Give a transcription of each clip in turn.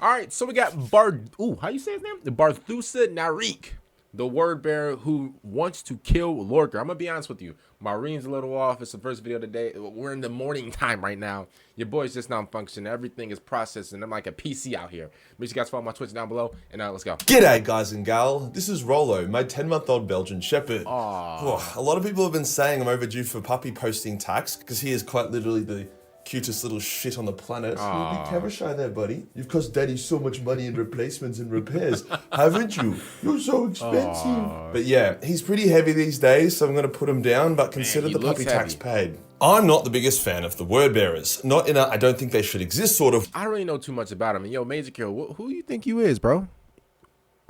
All right, so we got how you say his name? The Barthusa Narek, the word bearer who wants to kill Lorgar. I'm gonna be honest with you. My reading's a little off. It's the first video today. We're in the morning time right now. Your boy's just not functioning. Everything is processing. I'm like a PC out here. Make sure you guys follow my Twitch down below. And let's go. G'day guys and gal. This is Rolo, my 10-month-old Belgian Shepherd. Oh, a lot of people have been saying I'm overdue for puppy posting tax because he is quite literally the cutest little shit on the planet. You'll be camera shy there, buddy. You've cost daddy so much money in replacements and repairs, haven't you? You're so expensive. But yeah, he's pretty heavy these days, so I'm gonna put him down, but consider the puppy tax paid. I'm not the biggest fan of the word bearers. Not in a I don't think they should exist sort of. I don't really know too much about him. Yo, Majorkill, who you think you is, bro?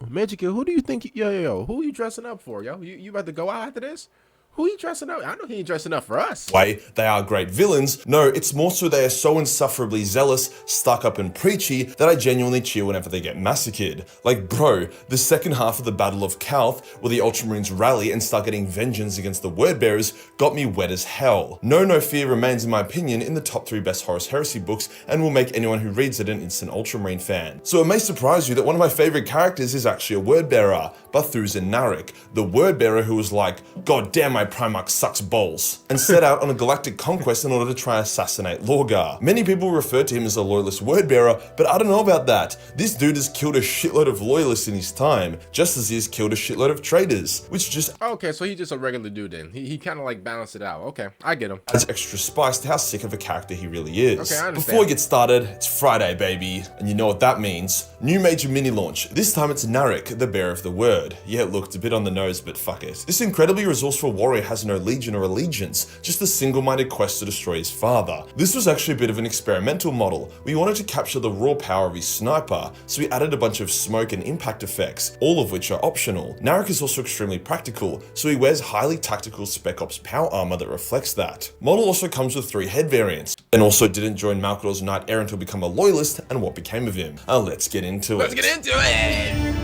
Majorkill, who do you think? Yo, who you dressing up for, yo? You about to go out after this? Who he dressing up? I know he ain't dressing up for us. Way, they are great villains. No, it's more so they are so insufferably zealous, stuck up and preachy that I genuinely cheer whenever they get massacred. Like bro, the second half of the Battle of Calth, where the Ultramarines rally and start getting vengeance against the word bearers, got me wet as hell. No Fear remains in my opinion in the top 3 best Horus Heresy books and will make anyone who reads it an instant Ultramarine fan. So it may surprise you that one of my favorite characters is actually a word bearer, Barthusa Narek, the word bearer who was like, God damn, my Primarch sucks balls, and set out on a galactic conquest in order to try and assassinate Lorgar. Many people refer to him as a loyalist word bearer, but I don't know about that. This dude has killed a shitload of loyalists in his time, just as he has killed a shitload of traitors, which just okay, so he's just a regular dude then. He kind of like balanced it out. Okay, I get him. Adds extra spice to how sick of a character he really is. Okay, I understand. Before we get started, it's Friday, baby, and you know what that means. New major mini launch. This time it's Narek, the bearer of the word. Yeah, it looked a bit on the nose, but fuck it. This incredibly resourceful warrior has no legion or allegiance, just a single-minded quest to destroy his father. This was actually a bit of an experimental model. We wanted to capture the raw power of his sniper, so we added a bunch of smoke and impact effects, all of which are optional. Narek is also extremely practical, so he wears highly tactical Spec Ops power armor that reflects that. Model also comes with 3 head variants, and also didn't join Malcador's Knight Errant to become a loyalist, and what became of him. Let's get into it. Let's get into it!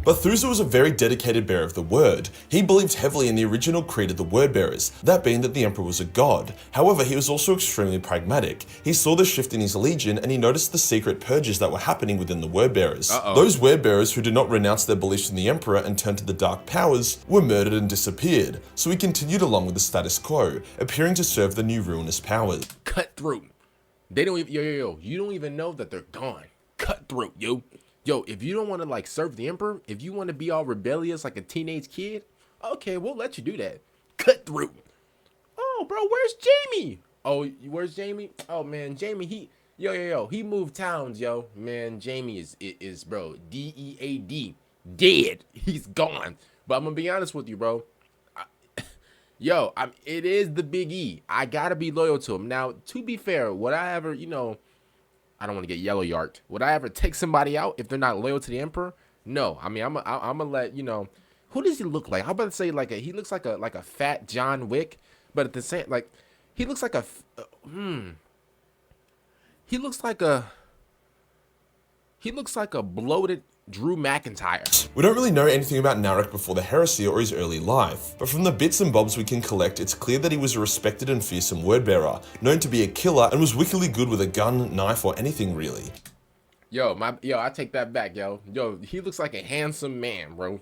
Barthusa was a very dedicated bearer of the word. He believed heavily in the original creed of the word bearers, that being that the emperor was a god. However, he was also extremely pragmatic. He saw the shift in his legion and he noticed the secret purges that were happening within the word bearers. Those word bearers who did not renounce their beliefs in the emperor and turned to the dark powers were murdered and disappeared. So he continued along with the status quo, appearing to serve the new ruinous powers. Cutthroat. They don't even, yo, you don't even know that they're gone. Cutthroat, yo. Yo, if you don't want to like serve the emperor, if you want to be all rebellious like a teenage kid, okay, we'll let you do that. Cutthroat. Oh, bro, where's Jamie? Oh, where's Jamie? Oh man, Jamie, he moved towns, yo. Man, Jamie is bro, DEAD, dead. He's gone. But I'm gonna be honest with you, bro. It is the big E. I gotta be loyal to him. Now, to be fair, would I ever, I don't want to get yellow yarked. Would I ever take somebody out if they're not loyal to the emperor? No. I mean, I'm gonna let who does he look like? How about to say he looks like a fat John Wick, but at the same he looks like he looks like a bloated Drew McIntyre. We don't really know anything about Narek before the heresy or his early life, but from the bits and bobs we can collect, it's clear that he was a respected and fearsome word-bearer, known to be a killer, and was wickedly good with a gun, knife, or anything really. Yo, I take that back, yo. Yo, he looks like a handsome man, bro.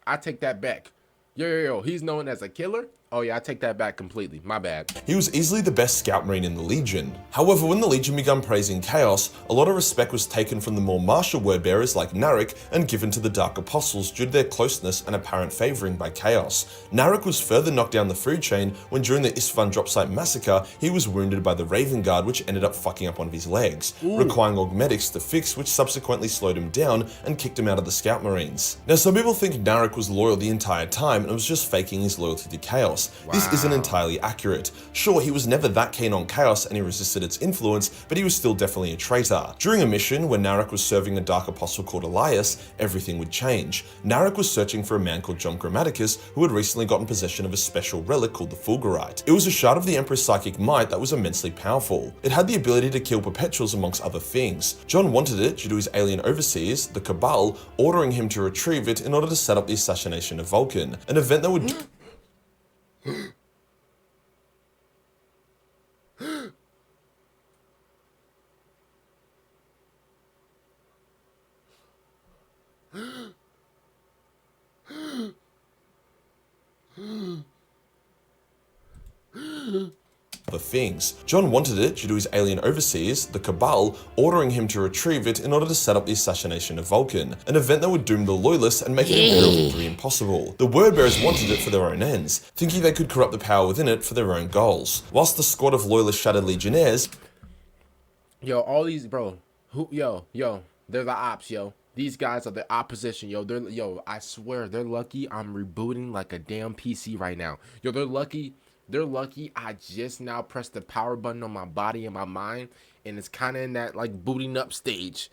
I take that back. Yo, he's known as a killer? Oh yeah, I take that back completely. My bad. He was easily the best scout marine in the Legion. However, when the Legion began praising Chaos, a lot of respect was taken from the more martial word-bearers like Narek and given to the Dark Apostles due to their closeness and apparent favouring by Chaos. Narek was further knocked down the food chain when during the Isfahan drop site massacre, he was wounded by the Raven Guard, which ended up fucking up one of his legs, requiring augmetics to fix, which subsequently slowed him down and kicked him out of the Scout Marines. Now, some people think Narek was loyal the entire time and was just faking his loyalty to Chaos. Wow. This isn't entirely accurate. Sure, he was never that keen on Chaos and he resisted its influence, but he was still definitely a traitor. During a mission where Narek was serving a Dark Apostle called Elias, everything would change. Narek was searching for a man called John Grammaticus who had recently gotten possession of a special relic called the Fulgurite. It was a shard of the Emperor's psychic might that was immensely powerful. It had the ability to kill perpetuals amongst other things. John wanted it due to his alien overseers, the Cabal, ordering him to retrieve it in order to set up the assassination of Vulcan, an event that would other things. John wanted it due to his alien overseers, the Cabal, ordering him to retrieve it in order to set up the assassination of Vulcan, an event that would doom the Loyalists and make an Imperial victory impossible. The Wordbearers wanted it for their own ends, thinking they could corrupt the power within it for their own goals. Whilst the squad of Loyalist Shattered Legionnaires... Yo, all these, bro, they're the ops, yo. These guys are the opposition, yo. I swear, they're lucky I'm rebooting like a damn PC right now. Yo, they're lucky I just now pressed the power button on my body and my mind, and it's kind of in that, like, booting up stage.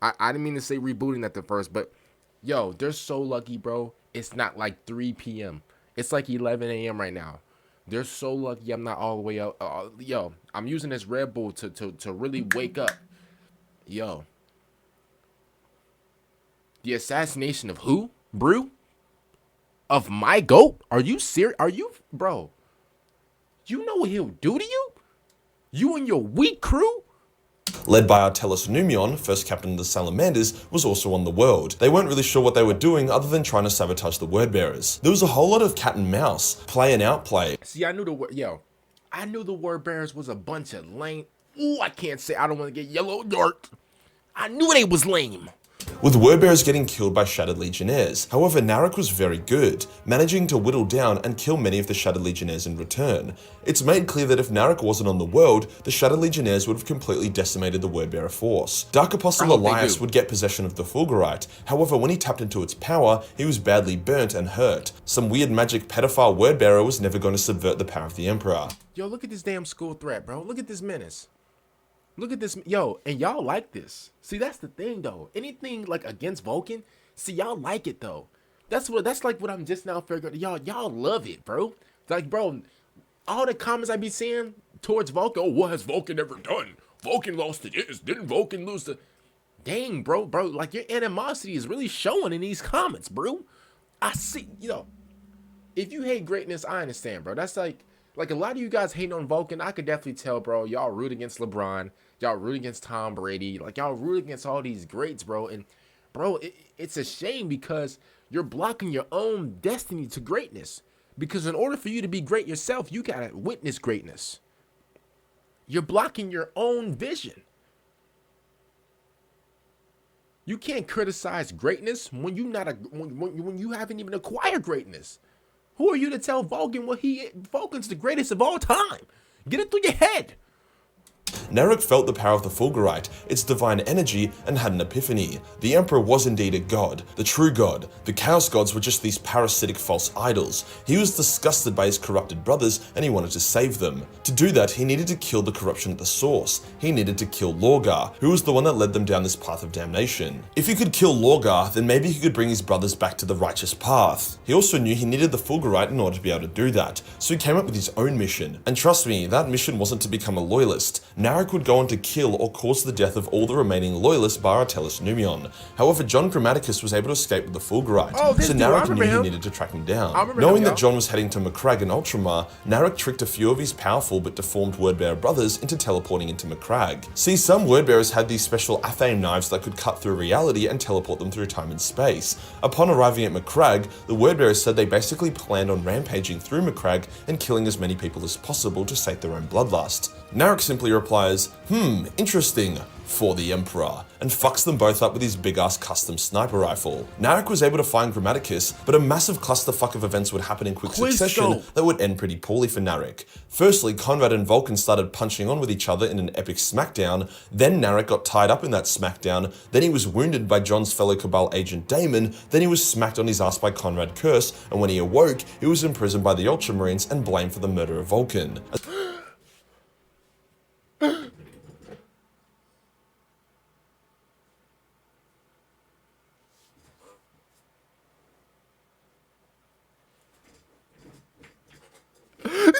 I didn't mean to say rebooting at the first, but, yo, they're so lucky, bro. It's not like 3 p.m. It's like 11 a.m. right now. They're so lucky I'm not all the way up. Yo, I'm using this Red Bull to really wake up. Yo. The assassination of who? Brew? Of my goat? Are you serious? Are you, bro? You know what he'll do to you? You and your weak crew? Led by Artellus Numion, first captain of the Salamanders, was also on the world. They weren't really sure what they were doing other than trying to sabotage the Wordbearers. There was a whole lot of cat and mouse, play and outplay. See, I knew the Wordbearers was a bunch of lame. Ooh, I can't say I don't want to get yellow dark. I knew they was lame. With Wordbearers getting killed by Shattered Legionnaires. However, Narek was very good, managing to whittle down and kill many of the Shattered Legionnaires in return. It's made clear that if Narek wasn't on the world, the Shattered Legionnaires would have completely decimated the Wordbearer force. Dark Apostle Elias would get possession of the Fulgurite. However, when he tapped into its power, he was badly burnt and hurt. Some weird magic pedophile Wordbearer was never going to subvert the power of the Emperor. Yo, look at this damn school threat, bro. Look at this menace. Look at this, yo, and y'all like this. See, that's the thing, though. Anything like against Vulcan, see, y'all like it though. That's like what I'm just now figuring. Y'all love it, bro. Like, bro, all the comments I be seeing towards Vulcan. Oh, what has Vulcan ever done? Vulcan lost to this. Didn't Vulcan lose to? Dang, bro, like your animosity is really showing in these comments, bro. I see, if you hate greatness, I understand, bro. That's like a lot of you guys hating on Vulcan. I could definitely tell, bro. Y'all root against LeBron. Y'all root against Tom Brady. Like, y'all root against all these greats, bro. And, bro, it's a shame because you're blocking your own destiny to greatness. Because in order for you to be great yourself, you gotta witness greatness. You're blocking your own vision. You can't criticize greatness when when you haven't even acquired greatness. Who are you to tell Vulcan Vulcan's the greatest of all time? Get it through your head. Narek felt the power of the Fulgurite, its divine energy, and had an epiphany. The Emperor was indeed a god, the true god. The Chaos Gods were just these parasitic false idols. He was disgusted by his corrupted brothers, and he wanted to save them. To do that, he needed to kill the corruption at the source. He needed to kill Lorgar, who was the one that led them down this path of damnation. If he could kill Lorgar, then maybe he could bring his brothers back to the righteous path. He also knew he needed the Fulgurite in order to be able to do that, so he came up with his own mission. And trust me, that mission wasn't to become a loyalist. Narek would go on to kill or cause the death of all the remaining loyalists by Artellus Numion. However, John Grammaticus was able to escape with the Fulgurite, so Narek knew he needed to track him down. Knowing that John was heading to Macragge and Ultramar, Narek tricked a few of his powerful but deformed Wordbearer brothers into teleporting into Macragge. See, some Wordbearers had these special Athame knives that could cut through reality and teleport them through time and space. Upon arriving at Macragge, the Wordbearers said they basically planned on rampaging through Macragge and killing as many people as possible to sate their own bloodlust. Narek simply replies, interesting, for the Emperor, and fucks them both up with his big-ass custom sniper rifle. Narek was able to find Grammaticus, but a massive clusterfuck of events would happen in quick succession that would end pretty poorly for Narek. Firstly, Conrad and Vulcan started punching on with each other in an epic smackdown, then Narek got tied up in that smackdown, then he was wounded by John's fellow Cabal agent Damon, then he was smacked on his ass by Conrad Curse, and when he awoke, he was imprisoned by the Ultramarines and blamed for the murder of Vulcan.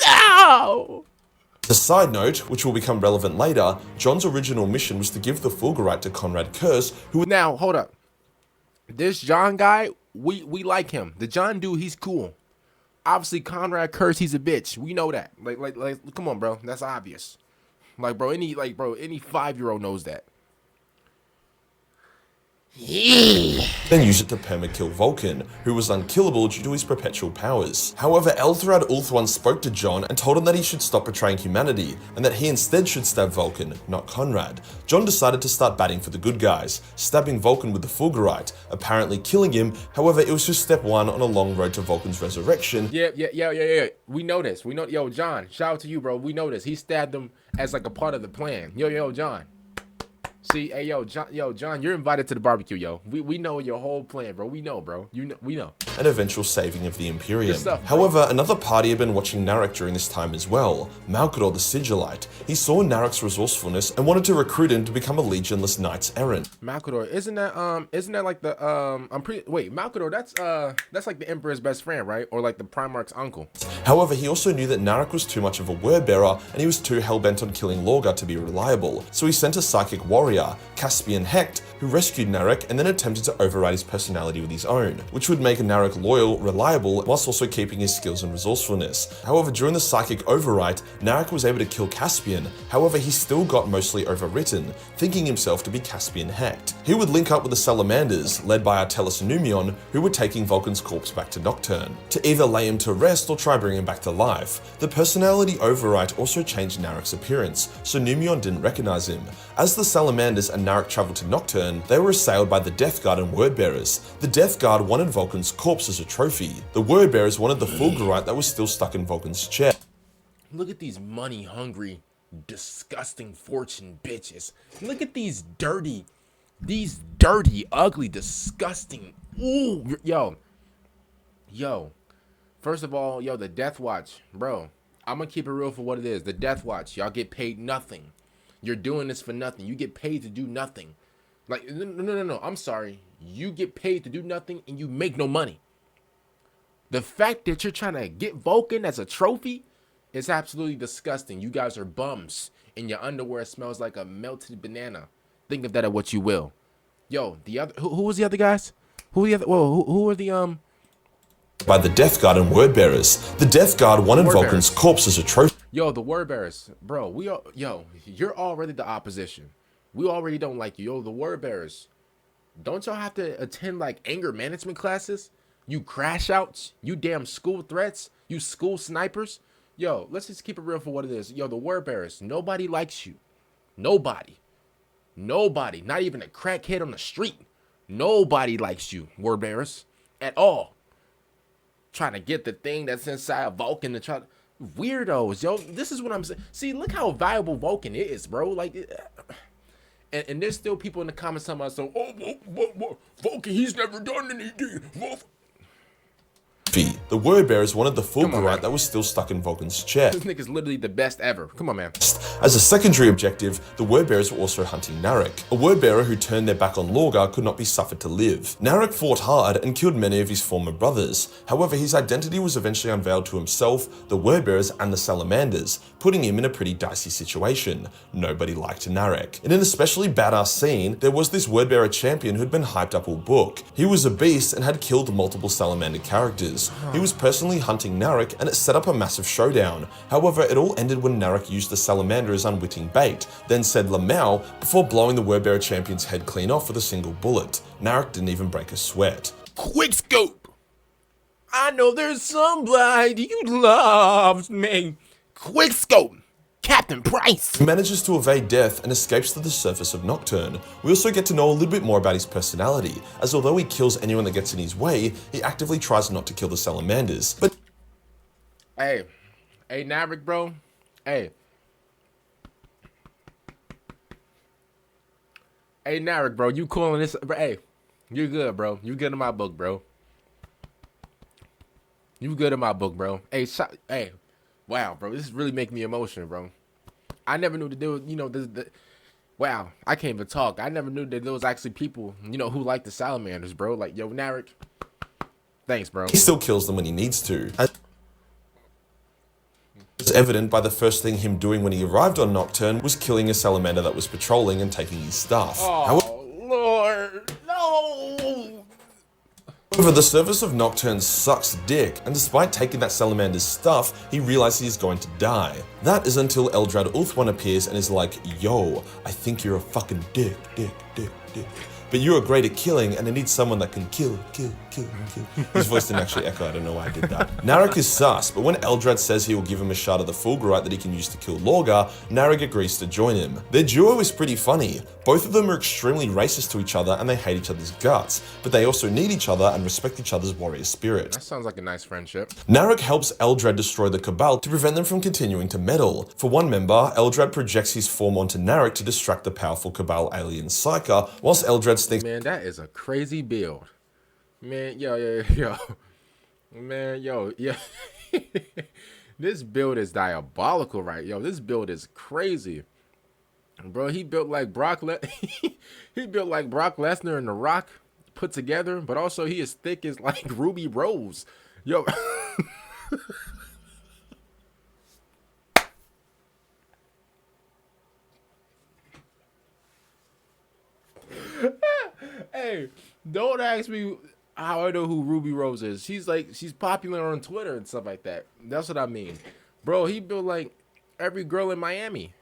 No! As a side note, which will become relevant later, John's original mission was to give the Fulgurite to Conrad Curse, who... Now, hold up. This John guy, we like him. The John dude, he's cool. Obviously, Conrad Curse, he's a bitch. We know that. Like, come on, bro. That's obvious. Like, bro, any 5-year-old knows that. then use it to permakill Vulcan, who was unkillable due to his perpetual powers. However, Eldar Ulthuan spoke to John and told him that he should stop betraying humanity, and that he instead should stab Vulcan, not Conrad. John decided to start batting for the good guys, stabbing Vulcan with the Fulgurite, apparently killing him. However, it was just step one on a long road to Vulcan's resurrection. Yeah. We know this. We know. Yo, John, shout out to you, bro. We know this. He stabbed him as like a part of the plan. Yo, John. See, hey, John, you're invited to the barbecue, yo. We know your whole plan, bro. We know, bro. We know. An eventual saving of the Imperium. Stuff, however, another party had been watching Narek during this time as well, Malkador the Sigillite. He saw Narek's resourcefulness and wanted to recruit him to become a legionless knights errant. Malkador, isn't that like the Malkador, that's like the Emperor's best friend, right? Or like the Primarch's uncle. However, he also knew that Narek was too much of a word bearer and he was too hell-bent on killing Lorgar to be reliable. So he sent a psychic warrior, Caspian Hecht, who rescued Narek and then attempted to override his personality with his own, which would make Narek loyal, reliable, whilst also keeping his skills and resourcefulness. However, during the psychic overwrite, Narek was able to kill Caspian. However, he still got mostly overwritten, thinking himself to be Caspian Hecht. He would link up with the Salamanders, led by Artellus Numion, who were taking Vulcan's corpse back to Nocturne, to either lay him to rest or try bring him back to life. The personality overwrite also changed Narek's appearance, so Numion didn't recognize him. As the Salamanders and Narek traveled to Nocturne, they were assailed by the Death Guard and Wordbearers. The Death Guard wanted Vulcan's corpse as a trophy. The Wordbearers wanted the Fulgurite that was still stuck in Vulcan's chair. Look at these money-hungry, disgusting fortune bitches. Look at these dirty, ugly, disgusting. Ooh, yo. First of all, the Death Watch, bro. I'm gonna keep it real for what it is. The Death Watch, y'all get paid nothing. You're doing this for nothing. You get paid to do nothing. Like, no. I'm sorry. You get paid to do nothing and you make no money. The fact that you're trying to get Vulcan as a trophy is absolutely disgusting. You guys are bums and your underwear smells like a melted banana. Think of that at what you will. Yo, the other who was the other guys? Who are the by the Death Guard and Wordbearers. The Death Guard wanted Vulcan's corpse as a trophy. Yo, the Wordbearers, bro. You're already the opposition. We already don't like you. Yo, the Wordbearers. Don't y'all have to attend like anger management classes? You crash outs, you damn school threats, you school snipers. Yo, let's just keep it real for what it is. Yo, the Wordbearers, nobody likes you. Nobody. Not even a crackhead on the street. Nobody likes you, Wordbearers, at all. Trying to get the thing that's inside Vulcan to try. Weirdos, yo. This is what I'm saying. See, look how valuable Vulcan is, bro. Like, and there's still people in the comments talking about, so, Vulcan, he's never done anything. The Wordbearers wanted the Fulgurite that was still stuck in Vulcan's chair. This nigga's literally the best ever. Come on, man. As a secondary objective, the Wordbearers were also hunting Narek. A Wordbearer who turned their back on Lorgar could not be suffered to live. Narek fought hard and killed many of his former brothers. However, his identity was eventually unveiled to himself, the Wordbearers, and the Salamanders, putting him in a pretty dicey situation. Nobody liked Narek. In an especially badass scene, there was this Wordbearer champion who'd been hyped up all book. He was a beast and had killed multiple Salamander characters. He was personally hunting Narek and it set up a massive showdown. However, it all ended when Narek used the Salamander as unwitting bait, then said Lamau before blowing the Wordbearer champion's head clean off with a single bullet. Narek didn't even break a sweat. Quick scope! I know there's somebody you loves me. Quick scope! Captain Price! He manages to evade death and escapes to the surface of Nocturne. We also get to know a little bit more about his personality, as although he kills anyone that gets in his way, he actively tries not to kill the Salamanders. But Hey, Narek, bro. Hey, Narek, bro. You calling this? Hey, you're good, bro. You good in my book, bro. You good in my book, bro. Hey, wow, bro. This is really making me emotional, bro. I never knew that there was, wow, I can't even talk. I never knew that there was actually people, who like the Salamanders, bro. Like, yo, Narek, thanks, bro. He still kills them when he needs to. It's evident by the first thing him doing when he arrived on Nocturne was killing a Salamander that was patrolling and taking his stuff. Oh, Lord, no! However, the surface of Nocturne sucks dick, and despite taking that Salamander's stuff, he realizes he's going to die. That is until Eldrad Ulthuan appears and is like, yo, I think you're a fucking dick. but you are great at killing and I need someone that can kill. His voice didn't actually echo, I don't know why I did that. Narek is sus, but when Eldrad says he will give him a shard of the Fulgurite that he can use to kill Lorgar, Narek agrees to join him. Their duo is pretty funny. Both of them are extremely racist to each other and they hate each other's guts, but they also need each other and respect each other's warrior spirit. That sounds like a nice friendship. Narek helps Eldrad destroy the Cabal to prevent them from continuing to meddle. For one member, Eldrad projects his form onto Narek to distract the powerful Cabal alien Psyker, whilst Eldrad sneaks— Man, that is a crazy build. Man, yo. Man, yo. This build is diabolical, right? Yo, this build is crazy. Bro, he built like Brock he built like Brock Lesnar and The Rock put together, but also he is thick as like Ruby Rose. Yo. Hey, don't ask me how I know who Ruby Rose is. She's popular on Twitter and stuff like that. That's what I mean. Bro, he built like every girl in Miami.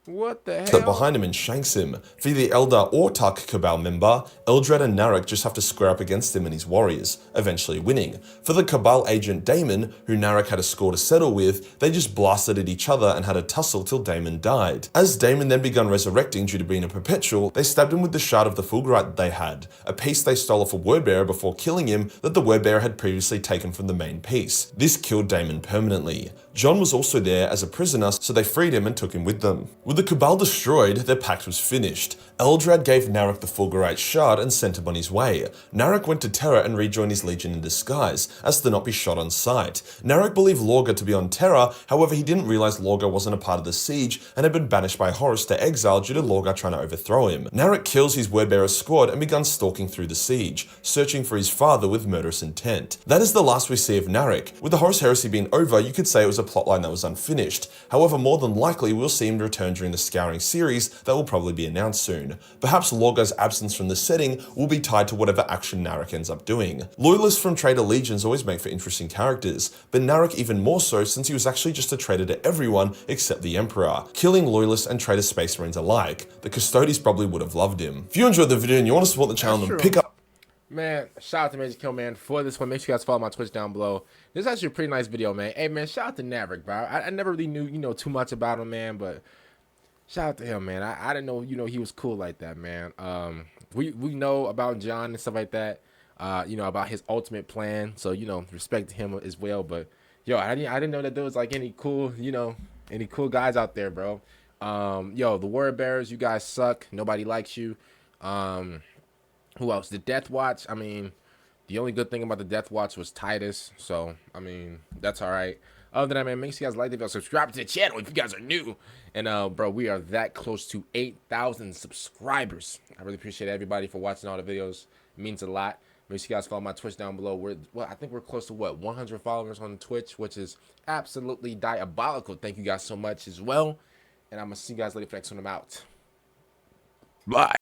What the hell? Behind him and shanks him. For the Eldar or Tark Cabal member, Eldrad and Narek just have to square up against him and his warriors, eventually winning. For the Cabal agent Daemon, who Narek had a score to settle with, they just blasted at each other and had a tussle till Daemon died. As Daemon then begun resurrecting due to being a perpetual, they stabbed him with the shard of the Fulgurite that they had, a piece they stole off a Wordbearer before killing him that the Wordbearer had previously taken from the main piece. This killed Daemon permanently. John was also there as a prisoner, so they freed him and took him with them. With the Cabal destroyed, their pact was finished. Eldrad gave Narek the Fulgurite shard and sent him on his way. Narek went to Terra and rejoined his legion in disguise, as to not be shot on sight. Narek believed Lorgar to be on Terra, however he didn't realise Lorgar wasn't a part of the siege and had been banished by Horus to exile due to Lorgar trying to overthrow him. Narek kills his Wordbearer squad and begun stalking through the siege, searching for his father with murderous intent. That is the last we see of Narek. With the Horus Heresy being over, you could say it was a plotline that was unfinished. However, more than likely we'll see him return during the Scouring series that will probably be announced soon. Perhaps Lorgar's absence from the setting will be tied to whatever action Narek ends up doing. Loyalists from traitor legions always make for interesting characters, but Narek even more so since he was actually just a traitor to everyone except the Emperor, killing loyalists and traitor space marines alike. The Custodes probably would have loved him. If you enjoyed the video and you want to support the channel, then pick up. Man, shout out to Majorkill, man, for this one. Make sure you guys follow my Twitch down below. This is actually a pretty nice video, man. Hey, man, shout out to Narek, bro. I never really knew, too much about him, man, but shout out to him, man. I didn't know, he was cool like that, man. We know about John and stuff like that, about his ultimate plan. So, respect to him as well. But, yo, I didn't know that there was, like, any cool guys out there, bro. Yo, the Word Bearers, you guys suck. Nobody likes you. Who else? The Death Watch. I mean, the only good thing about the Death Watch was Titus. So, I mean, that's all right. Other than that, man, make sure you guys like the video, subscribe to the channel if you guys are new. And, bro, we are that close to 8,000 subscribers. I really appreciate everybody for watching all the videos. It means a lot. Make sure you guys follow my Twitch down below. I think we're close to, 100 followers on Twitch, which is absolutely diabolical. Thank you guys so much as well. And I'm going to see you guys later for the next one. I'm out. Bye.